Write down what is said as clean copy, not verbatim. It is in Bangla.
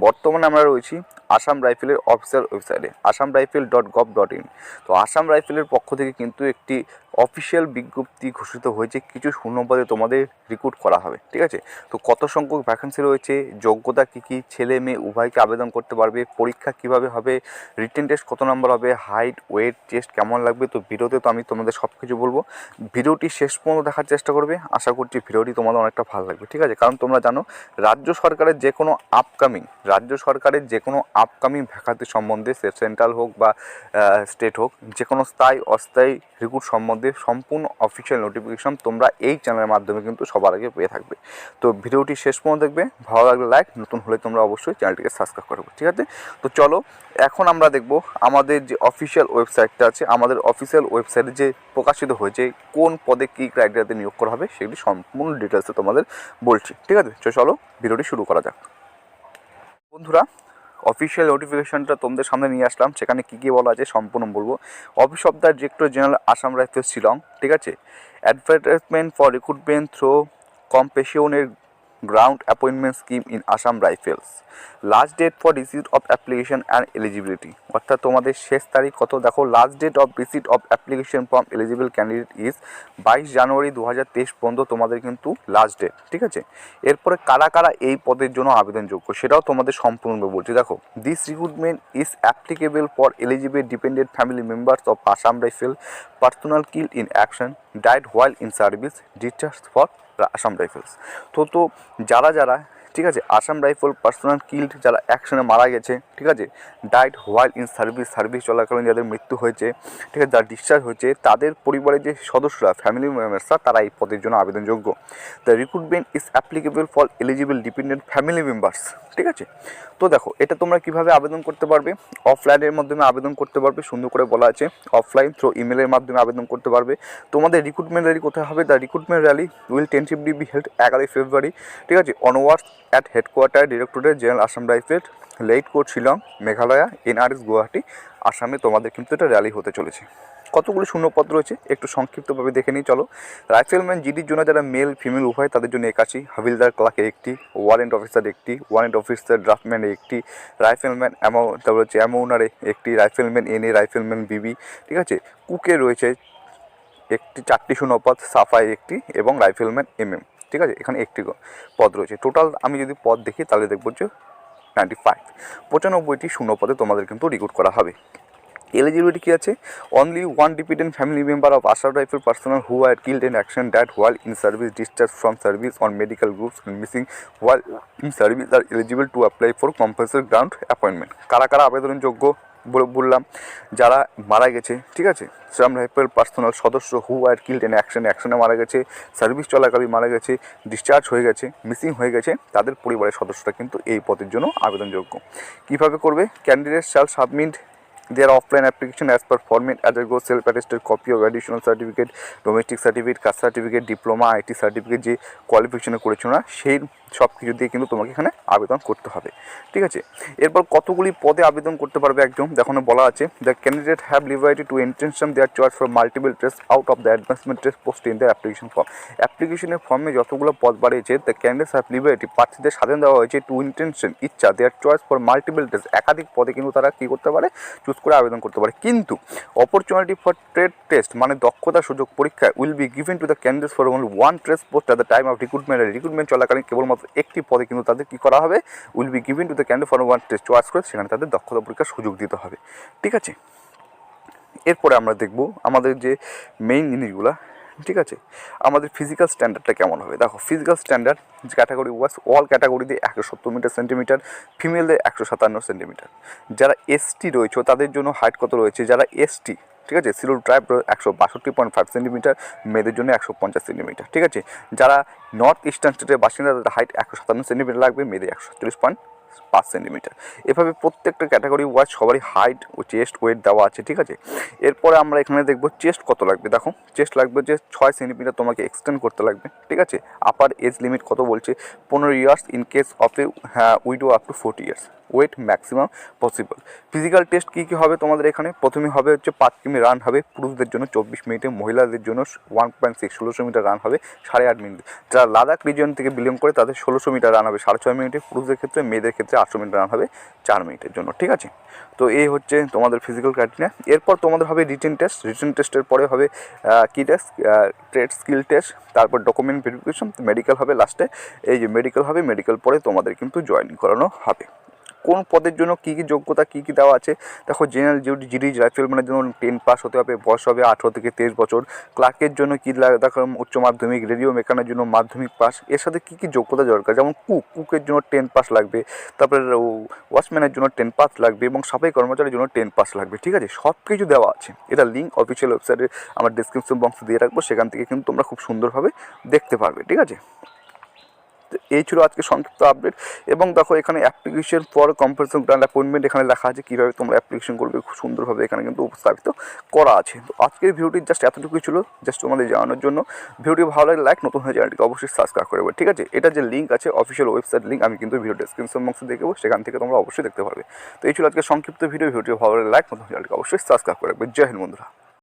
বর্তমানে আমরা রয়েছি আসাম রাইফেলের অফিসিয়াল ওয়েবসাইটে assamrifle.gov.in। তো আসাম রাইফেলের পক্ষ থেকে কিন্তু একটি অফিসিয়াল বিজ্ঞপ্তি ঘোষিত হয়েছে, কিছু শূন্যপদে তোমাদের রিক্রুট করা হবে। ঠিক আছে, তো কত সংখ্যক ভ্যাকেন্সি রয়েছে, যোগ্যতা কী কী, ছেলে মেয়ে উভয়কে আবেদন করতে পারবে, পরীক্ষা কিভাবে হবে, রিটেন টেস্ট কত নম্বর হবে, হাইট ওয়েট টেস্ট কেমন লাগবে, তো ভিডিওতে তো আমি তোমাদের সব কিছু বলবো। ভিডিওটি শেষ পর্যন্ত দেখার চেষ্টা করবে, আশা করছি ভিডিওটি তোমাদের অনেকটা ভালো লাগবে। ঠিক আছে, কারণ তোমরা জানো রাজ্য সরকারের যে কোনো আপকামিং ভ্যাকান্সি সম্বন্ধে, সে সেন্ট্রাল হোক বা স্টেট হোক, যে কোনো স্থায়ী অস্থায়ী রিক্রুট সম্বন্ধে সম্পূর্ণ অফিসিয়াল নোটিফিকেশন তোমরা এই চ্যানেলের মাধ্যমে কিন্তু সবার আগে পেয়ে থাকবে। তো ভিডিওটি শেষ পর্যন্ত দেখবে, ভালো লাগলে লাইক, নতুন হলে তোমরা অবশ্যই চ্যানেলটিকে সাবস্ক্রাইব করবে। ঠিক আছে, তো চলো এখন আমরা দেখব আমাদের যে অফিসিয়াল ওয়েবসাইটটা আছে, আমাদের অফিসিয়াল ওয়েবসাইটে যে প্রকাশিত হয়েছে কোন পদে কী ক্রাইটেরিয়াতে নিয়োগ করা হবে সেগুলি সম্পূর্ণ ডিটেলসে তোমাদের বলছি। ঠিক আছে, চলো ভিডিওটি শুরু করা যাক। বন্ধুরা, অফিসিয়াল নোটিফিকেশনটা তোমাদের সামনে নিয়ে আসলাম, সেখানে কী কী বলা আছে সম্পূর্ণ বলবো। Office of the director general Assam rifles Shillong. ঠিক আছে, অ্যাডভার্টাইজমেন্ট ফর রিক্রুটমেন্ট থ্রো কম্পেশনের ground appointment scheme in Assam rifles. Last date for receipt of application and eligibility, অর্থাৎ তোমাদের শেষ তারিখ কত দেখো, last date of receipt of application from eligible candidate is 22 January 2023 পর্যন্ত তোমাদের কিন্তু লাস্ট ডেট। ঠিক আছে, এরপরে কারা কারা এই পদের জন্য আবেদনযোগ্য সেটাও তোমাদের সম্পূর্ণভাবে বলছি। দেখো, this recruitment is applicable for eligible dependent family members of Assam rifle personal kill in action died while in service discharge for Assam rifles. তো যারা ঠিক আছে আসাম রাইফেল পার্সোনাল কিল্ড, যারা অ্যাকশনে মারা গেছে, ঠিক আছে, ডাইড হোয়াইল ইন সার্ভিস চলাকালীন যাদের মৃত্যু হয়েছে, ঠিক আছে, যারা ডিসচার্জ হয়েছে, তাদের পরিবারের যে সদস্যরা, ফ্যামিলি মেম্বার্সরা, তারা এই পদের জন্য আবেদনযোগ্য। The recruitment is applicable for eligible dependent family members. ঠিক আছে, তো দেখো এটা তোমরা কিভাবে আবেদন করতে পারবে, অফলাইনের মাধ্যমে আবেদন করতে পারবে, সুন্দর করে বলা আছে, অফলাইন থ্রু ইমেলের মাধ্যমে আবেদন করতে পারবে। তোমাদের রিক্রুটমেন্ট র্যালি কোথায় হবে, the recruitment rally will tentatively be held 11 February. ঠিক আছে, onwards at headquarter directorate general Assam rifle, Laitkor Shillong, Meghalaya, NRS Guwahati, আসামে তোমাদের কিন্তু এটা র্যালি হতে চলেছে। কতগুলো শূন্যপদ রয়েছে একটু সংক্ষিপ্তভাবে দেখে নিই চলো। রাইফেলম্যান জিডির জন্য যারা মেল ফিমেল উভয় তাদের জন্য 81, হাবিলদার ক্লার্ক একটি, ওয়ারেন্ট অফিসার একটি, ওয়ারেন্ট অফিসার ড্রাফটম্যান একটি, রাইফেলম্যান তারপর হচ্ছে অ্যামাউনারে একটি, রাইফেলম্যান NA, রাইফেলম্যান BB। ঠিক আছে, কুকে রয়েছে একটি, 4টি শূন্যপদ, সাফাই একটি এবং রাইফেলম্যান MM। ঠিক আছে, এখানে একটি পদ রয়েছে। টোটাল আমি যদি পদ দেখি তাহলে দেখবো যে 95টি শূন্যপদে তোমাদের কিন্তু রিক্রুট করা হবে। এলিজিবিলিটি কী আছে, only one dependent family member of Assam rifle personal who R killed in action that while in service discharge from service on medical groups missing while in service are eligible to apply for compulsory ground appointment. কারা কারা আবেদনযোগ্য বললাম, যারা মারা গেছে, ঠিক আছে, আসাম রাইফেল পার্সোনাল সদস্য হু আর কিল্ড ইন অ্যাকশনে মারা গেছে, সার্ভিস চলাকালীন মারা গেছে, ডিসচার্জ হয়ে গেছে, মিসিং হয়ে গেছে, তাদের পরিবারের সদস্যরা কিন্তু এই পদের জন্য আবেদনযোগ্য। কীভাবে করবে, candidate shall submit their offline application as per format as a go self-attested copy of additional certificate, domestic certificate, caste certificate, diploma, IT certificate যে কোয়ালিফিকেশনে করেছো না সেই সব কিছু দিয়ে কিন্তু তোমাকে এখানে আবেদন করতে হবে। ঠিক আছে, এরপর কতগুলি পদে আবেদন করতে পারবে একদম দেখো বলা আছে, the candidate have liberty two intention there choice for multiple test out of the advancement test post in the application form. অ্যাপ্লিকেশনের ফর্মে যতগুলো পদ বাড়িয়েছে দ্য ক্যান্ডিডেটস হ্যাভ লিবার্টি, প্রার্থীদের স্বাধীন দেওয়া হয়েছে টু ইন্টেনশন ইচ্ছা দেয়ার চয়েস ফর মাল্টিপল টেস্ট, একাধিক পদে কিন্তু তারা কী করতে পারে, চুজ করে আবেদন করতে পারে। কিন্তু অপরচুনিটি ফর ট্রেড টেস্ট মানে দক্ষতা সুযোগ পরীক্ষায় will be given to the candidates for only one test post at the time of recruitment চলাকালীন কেবলমাত্র একটি পদে কিন্তু তাদের কী করা হবে, will be given to the candidate for one test choice করে সেখানে তাদের দক্ষতা পরীক্ষার সুযোগ দিতে হবে। ঠিক আছে, এরপরে আমরা দেখব আমাদের যে মেইন জিনিসগুলো। ঠিক আছে, আমাদের ফিজিক্যাল স্ট্যান্ডার্ডটা কেমন হবে দেখো, physical standard category wise all ক্যাটাগরিতে 170 মিটার সেন্টিমিটার, ফিমেলদের 157 সেন্টিমিটার। যারা ST রয়েছে তাদের জন্য হাইট কত রয়েছে, যারা ST, ঠিক আছে, সিলুর ট্রাইব 162.5 সেন্টিমিটার, মেয়েদের জন্য 150 সেন্টিমিটার। ঠিক আছে, যারা নর্থ ইস্টার্ন স্টেটের বাসিন্দা তাদের হাইট 157 সেন্টিমিটার লাগবে, মেয়েদের 147.5 সেন্টিমিটার। এভাবে প্রত্যেকটা ক্যাটাগরি ওয়াইজ সবারই হাইট ও চেস্ট ওয়েট দেওয়া আছে। ঠিক আছে, এরপরে আমরা এখানে দেখব চেস্ট কত লাগবে। দেখো চেস্ট লাগবে যে 6 সেন্টিমিটার তোমাকে এক্সটেন্ড করতে লাগবে। ঠিক আছে, আপার এজ লিমিট কত বলছে, 15 years in case of a widow up to 40 years. Weight maximum possible. Physical test কী কী হবে তোমাদের এখানে? প্রথমে হবে হচ্ছে 5 কিমি রান হবে পুরুষদের জন্য 24 মিনিটে, মহিলাদের জন্য 1.6 1600 মিটার রান হবে 8.5 মিনিটে। যারা লাদাখ রিজন থেকে বিলং করে তাদের 1600 মিটার রান হবে 6.5 মিনিটে পুরুষদের ক্ষেত্রে, মেয়েদের ক্ষেত্রে 800 মিটার রান হবে 4 মিনিটের জন্য, ঠিক আছে? তো এই হচ্ছে তোমাদের ফিজিক্যাল ক্রাইটেরিয়া। এরপর তোমাদের হবে রিটেন টেস্ট, রিটেন টেস্টের পরে হবে কী টেস্ট? ট্রেড স্কিল টেস্ট, তারপর ডকুমেন্ট ভেরিফিকেশন, মেডিকেল হবে লাস্টে। এই যে মেডিকেল হবে, মেডিকেল পরে তোমাদের কিন্তু জয়েনিং করানো হবে। কোন পদের জন্য কী কী যোগ্যতা কী কী দেওয়া আছে দেখো। জেনারেল ডিউটি জিডি রাইফেলম্যানের জন্য 10 পাস হতে হবে, বয়স হবে 18 থেকে 23 বছর। ক্লার্কের জন্য কী দেখো উচ্চ মাধ্যমিক, রেডিও মেকানের জন্য মাধ্যমিক পাস। এর সাথে কী কী যোগ্যতা দরকার, যেমন কুকের জন্য 10 পাস লাগবে, তারপরে ওয়াচম্যানের জন্য 10 পাস লাগবে এবং সাফাই কর্মচারীর জন্য 10 পাস লাগবে, ঠিক আছে? সব কিছু দেওয়া আছে। এটা লিঙ্ক অফিসিয়াল ওয়েবসাইটে আমার ডিসক্রিপশন বক্সে দিয়ে রাখবো, সেখান থেকে কিন্তু তোমরা খুব সুন্দরভাবে দেখতে পারবে, ঠিক আছে? এই ছিল আজকে সংক্ষিপ্ত আপডেট। এবং দেখো এখানে application for compulsory grand appointment এখানে লেখা আছে কীভাবে তোমরা অ্যাপ্লিকেশন করবে, খুব সুন্দরভাবে এখানে কিন্তু উপস্থাপিত করা আছে। তো আজকের ভিডিওটি জাস্ট এতটুকুই ছিল, জাস্ট তোমাদের জানানোর জন্য। ভিডিওটি ভালো লাগে লাইক, নতুন হয়ে চ্যানেলটিকে অবশ্যই সাবস্ক্রাইব করে দেবে, ঠিক আছে? এটা যে লিঙ্ক আছে অফিসিয়াল ওয়েবসাইট লিঙ্ক, আমি কিন্তু ভিডিও ডেসক্রিপশন বক্সে দেখবো, সেখান থেকে তোমরা অবশ্যই দেখতে পারবে। তো এই ছিল আজকে সংক্ষিপ্ত ভিডিও। ভিডিওটি ভালো লাগে লাইক, নতুন চ্যানেলটিকে অবশ্যই সাবস্ক্রাইব করে দেবে। জয় হিন্দ বন্ধুরা।